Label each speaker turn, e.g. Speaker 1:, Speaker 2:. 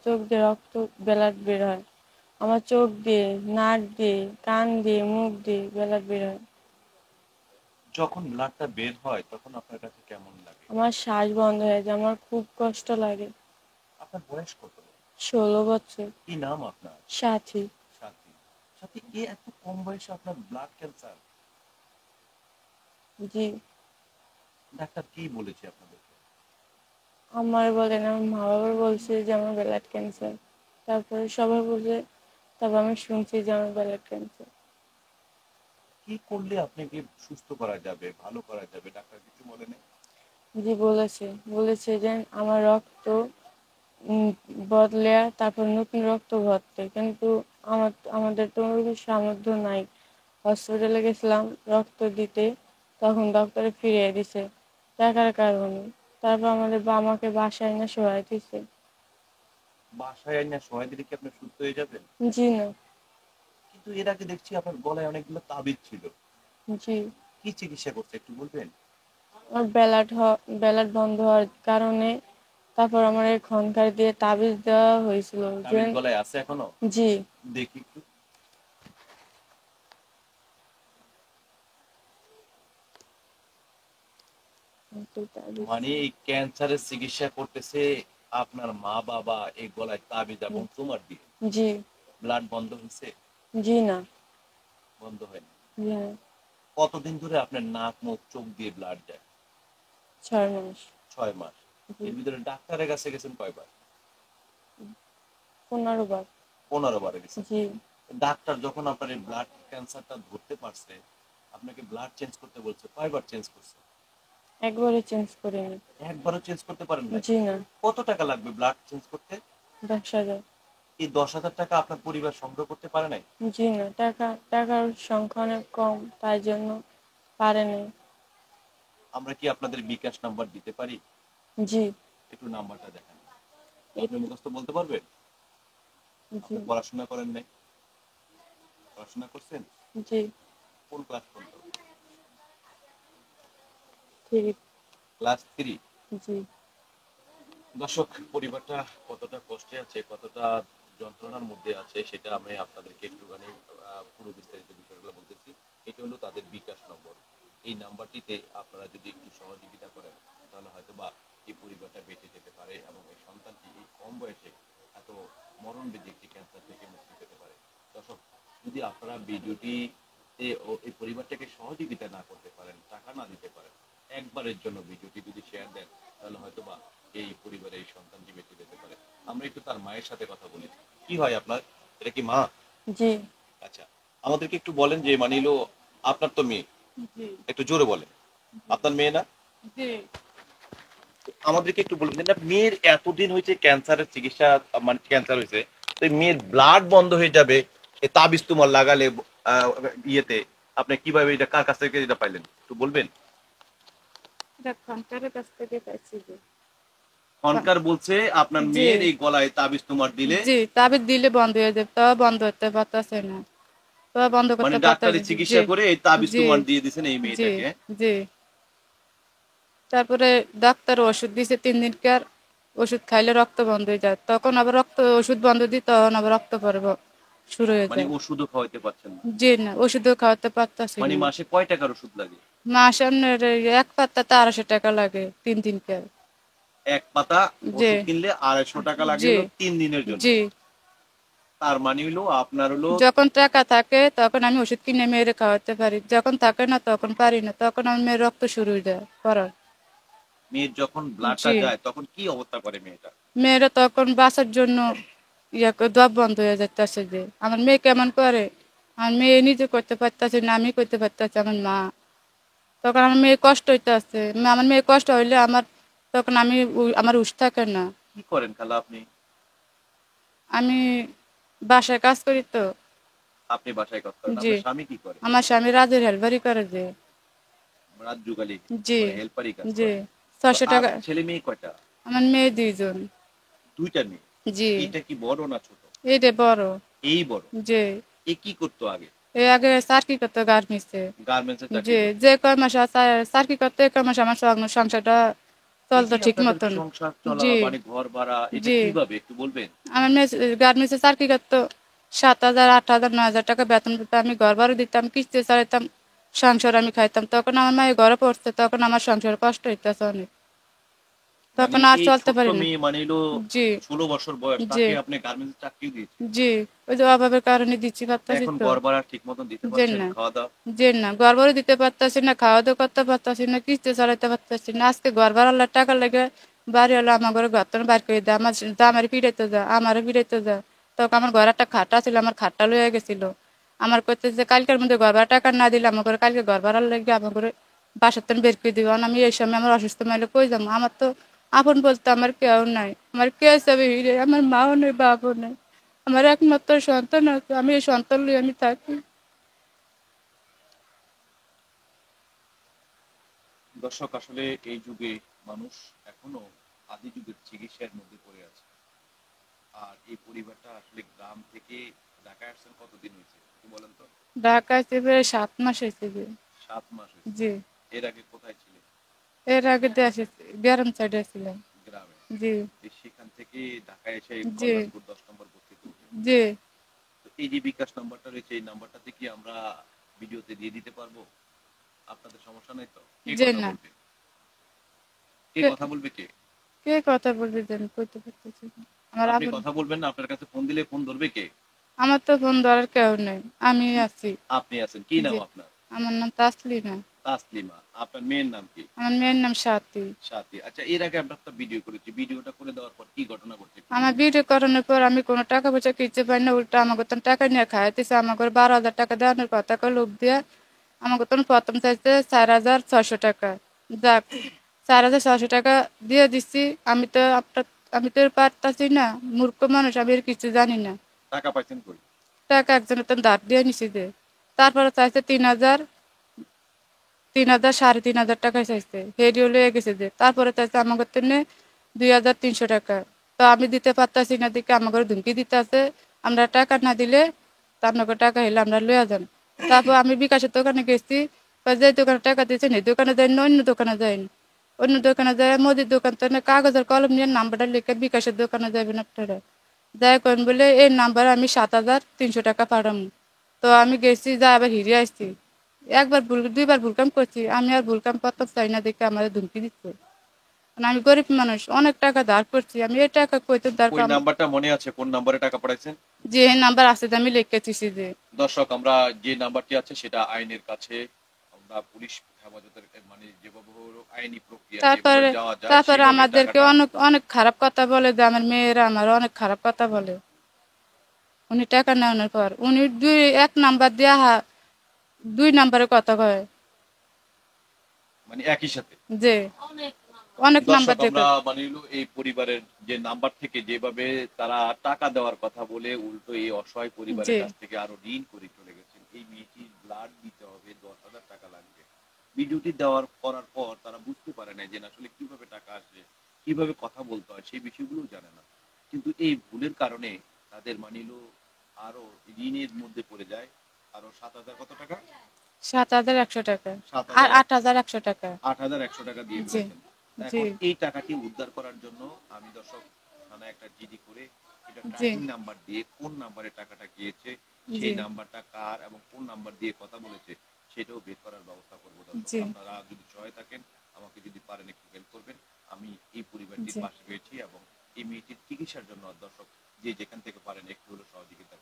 Speaker 1: চোখ দিয়ে রক্ত ব্লাড বের হয়। আমার চোখ দিয়ে, নাক দিয়ে, কান দিয়ে, মুখ দিয়ে ব্লাড বের হয়।
Speaker 2: যখন ব্লাডটা বের হয় তখন আপনার কাছে কেমন লাগে?
Speaker 1: আমার শ্বাস বন্ধ হয়ে যায়, আমার খুব কষ্ট লাগে।
Speaker 2: আপনার বয়স কত?
Speaker 1: 16 বছর।
Speaker 2: কি নাম আপনার?
Speaker 1: সাথী।
Speaker 2: সাথী। সাথী, এত কম বয়সে আপনার ব্লাড ক্যান্সার?
Speaker 1: জি।
Speaker 2: ডাক্তার কি বলেছে আপনাদেরকে?
Speaker 1: আমার বলে না, আমার মা বাবা বলছে যে আমার ব্লাড ক্যান্সার। তারপরে সবাই বলছে, তারপর আমি শুনছি যে আমার ব্লাড ক্যান্সার।
Speaker 2: কি করলে আপনাকে সুস্থ করা যাবে, ভালো করা যাবে, ডাক্তার কিছু বলেনি?
Speaker 1: জি বলেছে, বলেছে যে আমার রক্ত উম, বদলে তারপর নতুন রক্ত ভরতে, কিন্তু আমাদের তো ওরকম সামর্থ্য নাই। হসপিটালে গেছিলাম রক্ত দিতে, তখন ডক্টরে ফিরিয়ে দিছে টাকার কারণে। তারপর আমাকে বাসায় না সহায় দিছে।
Speaker 2: বাসায় আইনা সময় দিলে কি আপনি সুস্থ হয়ে যাবেন?
Speaker 1: জি না।
Speaker 2: কিন্তু এর আগে দেখছি আপনার গলায় অনেকগুলো তাবিজ ছিল।
Speaker 1: জি।
Speaker 2: কি চিকিৎসা করছে একটু বলবেন?
Speaker 1: আমার ব্যালাট বন্ধ হওয়ার কারণে তারপর আমার এই খনকার দিয়ে তাবিজ দেওয়া হয়েছিল যে।
Speaker 2: তাবিজ গলায় আছে এখনো?
Speaker 1: জি।
Speaker 2: দেখি একটু।
Speaker 1: তাবিজ।
Speaker 2: মানে এই ক্যান্সারের চিকিৎসা করতেছে আপনার মা বাবা এই গলায় তাবিজ এবং তোমার দিয়ে?
Speaker 1: জি।
Speaker 2: ব্লাড বন্ধ হয়েছে?
Speaker 1: জি না।
Speaker 2: বন্ধ হয়নি।
Speaker 1: জি না।
Speaker 2: কতদিন ধরে আপনার নাক মুখ চোখ দিয়ে ব্লাড যায়?
Speaker 1: 6 মাস।
Speaker 2: 6 মাস।
Speaker 1: জি।
Speaker 2: এর ভিতরে ডাক্তারের কাছে গেছেন কয়বার?
Speaker 1: 15 বার।
Speaker 2: 15 বার গেছেন।
Speaker 1: জি।
Speaker 2: ডাক্তার যখন আপনার এই ব্লাড ক্যান্সারটা ধরতে পারছে, আপনাকে ব্লাড চেঞ্জ করতে বলছে, কয়বার চেঞ্জ করছে?
Speaker 1: একবারে চেঞ্জ করিনি।
Speaker 2: একবারও চেঞ্জ করতে পারেন নাই?
Speaker 1: জি না।
Speaker 2: কত টাকা লাগবে ব্লাড চেঞ্জ করতে?
Speaker 1: 10,000।
Speaker 2: এই 10,000 টাকা আপনার পরিবার সংগ্রহ করতে পারে নাই?
Speaker 1: জি না, টাকার সংখ্যা অনেক কম, তাই জন্য পারেনি।
Speaker 2: আমরা কি আপনাদের বিকাশ নাম্বার দিতে পারি?
Speaker 1: জি।
Speaker 2: একটু নাম্বারটা দেখান। আপনি
Speaker 1: এই-
Speaker 2: মুখস্থ বলতে পারবেন?
Speaker 1: জি।
Speaker 2: আপনি পড়াশোনা করেন নাই? পড়াশোনা করছেন?
Speaker 1: জি।
Speaker 2: কোন ক্লাস পর্যন্ত?
Speaker 1: ঠিক।
Speaker 2: ক্লাস 3?
Speaker 1: জি।
Speaker 2: দর্শক, পরিবারটা কতটা কষ্টে আছে, কতটা যন্ত্রণার মধ্যে আছে সেটা আমি আপনাদেরকে একটুখানি পুরো বিস্তারিত বিষয়গুলো বলতেছি। এটা হলো তাদের বিকাশ নম্বর। এই নাম্বারটিতে আপনারা যদি একটু সহযোগিতা করেন তাহলে হয়তো বা এই পরিবারটা বেঁচে যেতে পারে এবং এই সন্তানটি এই কম বয়সে এত মরণবেদী একটি ক্যান্সার থেকে মুক্তি পেতে পারে। দর্শক, যদি আপনারা ভিডিওটিতে এই পরিবারটাকে সহযোগিতা না করতে পারেন, টাকা না দিতে পারেন, একবারের জন্য ভিডিওটি যদি শেয়ার দেন তাহলে হয়তো বা এই পরিবারে এই সন্তানটি বেঁচে যেতে পারে। আমরা একটু তার মায়ের সাথে কথা বলি। কি হয় আপনার? এটা কি মা?
Speaker 1: জি।
Speaker 2: আচ্ছা, আমাদেরকে একটু বলেন যে মানে হলো আপনার তো মেয়ে,
Speaker 1: জি।
Speaker 2: একটু জোরে বলেন। আপনার মেয়ে না?
Speaker 1: জি।
Speaker 2: আমাদেরকে একটু বলবেন যে মেয়ের এতদিন হয়েছে ক্যান্সারের চিকিৎসা, মানে ক্যান্সার হয়েছে, তো এই মেয়ের ব্লাড বন্ধ হয়ে যাবে এই তাবিজ তোমার লাগালে আহ, ইয়েতে, আপনি কিভাবে এটা কার কাছ থেকে এটা পাইলেন একটু বলবেন?
Speaker 1: এটা খনকারের কাছ থেকে পাইছি যে।
Speaker 2: খনকার বলছে আপনার
Speaker 1: জি।
Speaker 2: মেয়ের এই গলায় তাবিজ তোমার দিলে।
Speaker 1: জি, তাবিজ দিলে বন্ধ হয়ে যাবে, তাও বন্ধ হতে পারতেছে না, তাও বন্ধ
Speaker 2: মানে
Speaker 1: করতে
Speaker 2: ডাক্তারি
Speaker 1: পারতেছে। জি।
Speaker 2: চিকিৎসা করে এই তাবিজ
Speaker 1: জি।
Speaker 2: তোমার দিয়ে দিয়েছেন এই
Speaker 1: জি।
Speaker 2: মেয়েটাকে?
Speaker 1: জি। তারপরে ডাক্তার ওষুধ দিছে 3 দিনকার। ওষুধ খাইলে রক্ত বন্ধ হয়ে যায়, তখন আবার ওষুধ বন্ধ দিই, তখন আবার রক্ত পড়ব শুরু হয়ে
Speaker 2: মানে
Speaker 1: যায়।
Speaker 2: ওষুধও খাওয়াইতে পারছেন না?
Speaker 1: জি না, ওষুধও খাওয়াতে পারতাছি
Speaker 2: মানে
Speaker 1: না।
Speaker 2: মাসে কয় টাকার ওষুধ লাগে?
Speaker 1: মাস আপনার এক পাত্তাতে 250 টাকা লাগে 3 দিনকার।
Speaker 2: এক পাতা
Speaker 1: জি।
Speaker 2: ওষুধ কিনলে 250 টাকা লাগে
Speaker 1: জি।
Speaker 2: হলো 3 দিনের জন্য?
Speaker 1: জি।
Speaker 2: তার মানে হলো আপনার হলো
Speaker 1: যখন টাকা থাকে তখন আমি ওষুধ কিনে মেয়েরে খাওয়াতে পারি, যখন থাকে না তখন পারি না, তখন আমার মেয়ের রক্ত শুরু হয়ে যায় পড়ার।
Speaker 2: মেয়ের যখন ব্লাডটা
Speaker 1: জি।
Speaker 2: যায় তখন কি অবস্থা করে মেয়েটা?
Speaker 1: মেয়েরা তখন বাঁচার জন্য দম বন্ধ হয়ে যাচ্ছে, যে আমার মেয়ে কেমন করে। আমার মেয়ে নিজে করতে পারতেছে না, আমি করতে পারতেছি, আমার মা। তখন আমার মেয়ে কষ্ট হইতেছে, আমার মেয়ে কষ্ট হইলে তখন আমার হুঁশ থাকে না।
Speaker 2: কি করেন খালা আপনি?
Speaker 1: আমি বাসায় কাজ করি তো।
Speaker 2: আপনি বাসায় কাজ করেন,
Speaker 1: জি।
Speaker 2: আপনার স্বামী কি করে?
Speaker 1: আমার স্বামী রাজের হেলপারি করে যে।
Speaker 2: রাত যুগালি
Speaker 1: জি।
Speaker 2: করে, হেল্পারি কাজ
Speaker 1: জি।
Speaker 2: করে? তো
Speaker 1: 600 টাকা।
Speaker 2: ছেলে মেয়ে কয়টা?
Speaker 1: আমার মেয়ে 2 জন।
Speaker 2: দুইটা মেয়ে?
Speaker 1: জি।
Speaker 2: এইটা কি বড় না ছোট?
Speaker 1: এইটা বড়।
Speaker 2: এই বড়?
Speaker 1: জি।
Speaker 2: এ কি করতো আগে?
Speaker 1: এই আগে চাকরি করতো গার্মেন্টসে।
Speaker 2: গার্মেন্টসে চাকরি
Speaker 1: জি।
Speaker 2: করতো?
Speaker 1: যে কয় মাস চাকরি করতো, এই কয় মাস আমার সংসারটা
Speaker 2: এই
Speaker 3: চলতো
Speaker 2: যে
Speaker 3: ঠিক
Speaker 2: আপনাদের
Speaker 3: মতন।
Speaker 2: সংসার চলা
Speaker 3: জি
Speaker 2: মানে ঘর ভাড়া এটা
Speaker 3: জি
Speaker 2: কিভাবে একটু বলবেন?
Speaker 3: আমার মেয়ে গার্মেন্টসে চাকরি করতো, 7,000 8,000 9,000 টাকা বেতন পেতো, আমি ঘর ভাড়া দিতাম, কিস্তি চালাইতাম, সংসার আমি খাইতাম। তখন আমার মায়ের ঘরে পড়ছে, তখন আমার সংসার কষ্ট হইতেছে অনেক,
Speaker 2: মানে
Speaker 3: তখন আর
Speaker 2: এই
Speaker 3: চলতে
Speaker 2: ছোট্ট
Speaker 3: পারি না।
Speaker 2: মেয়ে মানে হলো
Speaker 3: জি
Speaker 2: 16 বছর বয়স,
Speaker 3: জি
Speaker 2: তাকে আপনি গার্মেন্টস চাকরি দিয়েছেন।
Speaker 3: জি ওই যে অভাবের কারণে দিচ্ছি পারতাছি
Speaker 2: এখন
Speaker 3: তো।
Speaker 2: ঘর ভাড়া ঠিক মতন দিতে
Speaker 3: যে
Speaker 2: পারছেন,
Speaker 3: না,
Speaker 2: খাওয়া দাওয়া?
Speaker 3: যে না, ঘর ভাড়া দিতে পারতাছি না, খাওয়া দাওয়া করতে পারতাছি না, কিস্তি চালাইতে পারতাছি না। আজকে ঘর ভাড়ার টাকা লাগে বাড়ি হলো আমার ঘরে ঘর তোর বাইর করে দেয়, আমার জামারে ফিরাইতে যা, আমারও ফিরাইতে যা। তখন আমার ঘরে একটা খাটা ছিল, আমার খাটটা লইয়া গেছিল। আমার করতে যে কালকের মধ্যে ঘর ভাড়া টাকা না দিলে আমার ঘরে কালকে ঘর ভাড়ার লাগে আমার ঘরে বাসার তেন বের করে দিব। আমি এই সময় আমার অসুস্থ মাইলে কই যাবো, আমার তো আপন বলতে আমার কেউ নাই। আমার কে যাবে হিরে, আমার মাও নেই, বাপও নেই, আমার একমাত্র সন্তান আছে, আমি এই সন্তান লই আমি থাকি।
Speaker 2: দর্শক, আসলে এই যুগে মানুষ এখনো আদি যুগের চিকিৎসার মধ্যে পড়ে আছে। আর এই পরিবারটা আসলে গ্রাম থেকে ঢাকায় আসছেন কতদিন হয়েছে একটু বলেন তো?
Speaker 3: ঢাকায় চেপে 7 মাস হয়েছে যে।
Speaker 2: 7 মাস হয়েছে।
Speaker 3: জি
Speaker 2: এর আগে কোথায় ছিলেন?
Speaker 3: এর আগে দেশে গ্রাম সাইডে ছিলাম।
Speaker 2: গ্রামে।
Speaker 3: জি
Speaker 2: সেখান থেকে ঢাকায় এসে
Speaker 3: জি
Speaker 2: কল্যাণপুর 10 নম্বর বস্তিতে উঠে।
Speaker 3: জি
Speaker 2: তো এই যে বিকাশ নাম্বারটা রয়েছে, এই নাম্বারটাতে কি আমরা ভিডিওতে দিয়ে দিতে পারবো? আপনাদের সমস্যা নাই তো? কে
Speaker 3: যে
Speaker 2: কথা
Speaker 3: না,
Speaker 2: বলবে? কে
Speaker 3: কে
Speaker 2: কথা বলবে কে?
Speaker 3: কে কথা বলবে যে আমি কইতে পারতেছি না। আমার
Speaker 2: আপনি
Speaker 3: আপন,
Speaker 2: কথা বলবেন না, আপনার কাছে ফোন দিলে ফোন ধরবে কে?
Speaker 3: আমার তো ফোন ধরার কেউ নেই, আমি আছি।
Speaker 2: আপনি আছেন। কি নাম
Speaker 3: জি
Speaker 2: আপনার?
Speaker 3: আমার নাম তাসলিমা।
Speaker 2: তাসলিমা। আপনার মেয়ের নাম কি?
Speaker 3: আমার মেয়ের নাম সাথী।
Speaker 2: সাথী। আচ্ছা, এর আগে আমরা একটা ভিডিও করেছি। ভিডিওটা করে দেওয়ার পর কি ঘটনা ঘটছে একটু
Speaker 3: আমার
Speaker 2: বলুন।
Speaker 3: ভিডিও করানোর পর আমি কোনো টাকা পয়সা কিনতে পারি না, উল্টা আমাকে তো টাকা নিয়ে খাইতেছে। আমাকে 12,000 টাকা দেওয়ানোর কথা কই লোক দিয়া আমাকে তো প্রথম চাইছে 4,600 টাকা। যাক, 4,600 টাকা দিয়ে দিচ্ছি। আমি তো আপনার, আমি তো পারতাছি না, মূর্খ মানুষ, আমি এর কিছু জানি না।
Speaker 2: টাকা পাইছেন কই?
Speaker 3: টাকা একজনের তো ধার দিয়ে নিছি যে। তারপরে চাইছে 3,000, 3,000 3,500 টাকা চাইছে, হেডিও লয়ে গেছে যে। তারপরে চাইছে আমাকে তো 2,300 টাকা। তো আমি দিতে পারতাছি না দিকে আমাকে ধুমকি দিতে আছে, আমরা টাকা না দিলে তা আপনাকে টাকা হইলে আমরা লইয়া যান। তারপর আমি বিকাশের দোকানে গেছি, যে দোকানে টাকা দিয়েছেন এই দোকানে যাই না, অন্য দোকানে যাইনি। অন্য দোকানে যায় মোদির দোকান তো কাগজের কলম নিয়ে নাম্বারটা লিখে বিকাশের দোকানে যাবেন আপনারা, যাই করেন বলে এই নাম্বারে আমি 7,300 টাকা পাঠাবো। তো আমি গেছি, যা আবার হিরে আসছি। একবার ভুল, দুইবার ভুল কাম করছি, আমি আর ভুল কাম করতে চাই না দেখে আমার ধুমকি দিচ্ছে। কারণ আমি গরিব মানুষ, অনেক টাকা ধার করছি, আমি এই টাকা কইতে
Speaker 2: ওই
Speaker 3: দরকার।
Speaker 2: নাম্বারটা মনে আছে কোন নাম্বারে টাকা পাঠাইছেন?
Speaker 3: যে নাম্বার আছে যে আমি লিখেছি যে।
Speaker 2: দর্শক, আমরা যে নাম্বারটি আছে সেটা আইনের কাছে, আমরা পুলিশ হেফাজতের মানে যেভাবে হোক আইনি প্রক্রিয়া যেভাবে
Speaker 3: তারপরে
Speaker 2: যাওয়া যায়
Speaker 3: তারপরে
Speaker 2: সেভাবে
Speaker 3: আমাদেরকে
Speaker 2: টাকাটা।
Speaker 3: অনেক অনেক খারাপ কথা বলে যে, আমার মেয়েরা আমার অনেক খারাপ কথা বলে। উনি টাকা নেওয়ানোর পর উনি এক নাম্বার দিয়া 2 নাম্বারে কথা কয়,
Speaker 2: মানে একই সাথে।
Speaker 3: যে অনেক নাম্বার
Speaker 2: দর্শক,
Speaker 3: দিয়ে
Speaker 2: আমরা মানে হলো এই পরিবারের যে নাম্বার থেকে যেভাবে তারা টাকা দেওয়ার কথা বলে উল্টো এই অসহায় পরিবারের
Speaker 3: যে
Speaker 2: কাছ থেকে আরো ঋণ করে চলে গেছেন। এই মেয়েটির ব্লাড দিতে হবে, 10,000 টাকা লাগবে। ভিডিওটি দেওয়ার করার পর তারা বুঝতে পারে না যে না আসলে কিভাবে টাকা আসে, কিভাবে কথা বলতে হয়, সেই বিষয়গুলো জানে না। কিন্তু এই ভুলের কারণে তাদের মানে হলো আরো ঋণের মধ্যে পড়ে যায়। আরো 7,000 কত টাকা?
Speaker 3: 7,100 টাকা
Speaker 2: সাত
Speaker 3: আর
Speaker 2: হাজার
Speaker 3: 8,100 টাকা।
Speaker 2: 8,100 টাকা দিয়ে
Speaker 3: জি
Speaker 2: ফেলেছেন।
Speaker 3: জি
Speaker 2: এখন এই টাকাটি উদ্ধার করার জন্য আমি দর্শক থানায় একটা জিডি করে এটা
Speaker 3: জি
Speaker 2: ট্র্যাকিং নাম্বার দিয়ে কোন নাম্বারে টাকাটা গিয়েছে,
Speaker 3: জি
Speaker 2: সেই নাম্বারটা কার এবং কোন নাম্বার দিয়ে কথা বলেছে সেটাও বের করার ব্যবস্থা করব। দর্শক,
Speaker 3: জি
Speaker 2: আপনারা যদি সহায় থাকেন, আমাকে যদি পারেন একটু হেল্প করবেন। আমি এই পরিবারটির
Speaker 3: জি
Speaker 2: পাশে রয়েছি এবং এই মেয়েটির চিকিৎসার জন্য দর্শক যে যেখান থেকে পারেন একটু হলেও সহযোগিতা